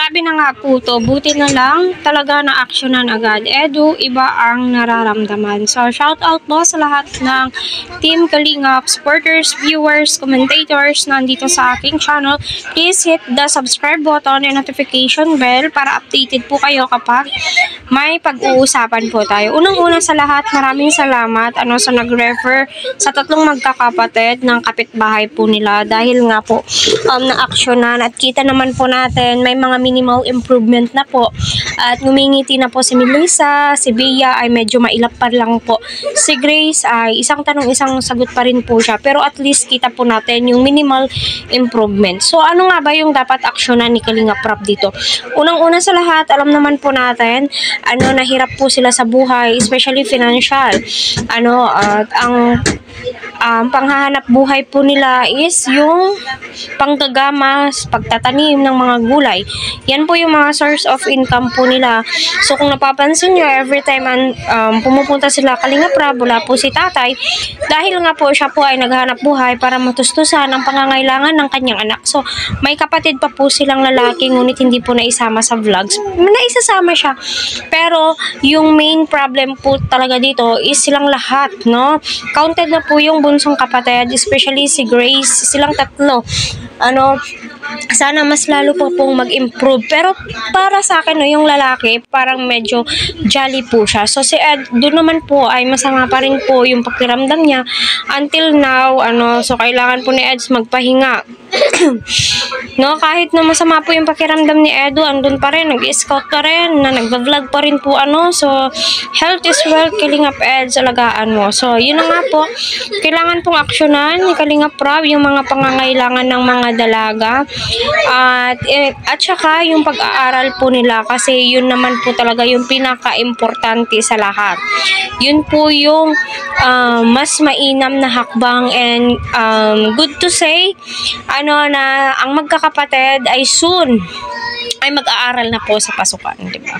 Sabi na nga po to, buti na lang talaga na actionan agad. Edu, iba ang nararamdaman. So, shout out po sa lahat ng Team Kalingap, supporters, viewers, commentators na nandito sa aking channel. Please hit the subscribe button and notification bell para updated po kayo kapag may pag-uusapan po tayo. Unang-una sa lahat, maraming salamat sa nag-refer sa tatlong magkakapatid ng kapitbahay po nila dahil nga po na-actionan at kita naman po natin may mga minimal improvement na po at ngumingiti na po si Melissa, si Bea ay medyo mailap pa lang po, si Grace ay isang tanong isang sagot pa rin po siya, pero at least kita po natin yung minimal improvement. So ano nga ba yung dapat aksyonan ni Kalingap Rap dito? Unang-una sa lahat, alam naman po natin nahirap po sila sa buhay, especially financial. At ang panghahanap buhay po nila is yung panggagamas, pagtatanim ng mga gulay. Yan po yung mga source of income po nila. So kung napapansin nyo, every time pumupunta sila Kalingap Rap, wala po si tatay dahil nga po siya po ay naghahanap buhay para matustusan ang pangangailangan ng kanyang anak. So may kapatid pa po silang lalaki ngunit hindi po naisama sa vlogs. Naisasama siya. Pero yung main problem po talaga dito is silang lahat, no? Counted na po yung bunsong kapatid, especially si Grace, silang tatlo. Sana mas lalo po pong mag-improve. Pero para sa akin, yung lalaki, parang medyo jolly po siya. So si Ed, doon naman po ay masama pa rin po yung pakiramdam niya. Until now, so kailangan po ni Ed magpahinga. No, kahit na masama po yung pakiramdam ni Edu, andun pa rin, nag-scout pa rin, nag-vlog pa rin po So health is wealth, Kalingap Ed, alagaan mo. So yun na nga po, kailangan pong aksyonan ni Kalingap Rap yung mga pangangailangan ng mga dalaga at saka yung pag-aaral po nila kasi yun naman po talaga yung pinaka-importante sa lahat. Yun po yung mas mainam na hakbang and good to say na ang magkakapatid ay soon ay mag-aaral na po sa pasukan, di ba?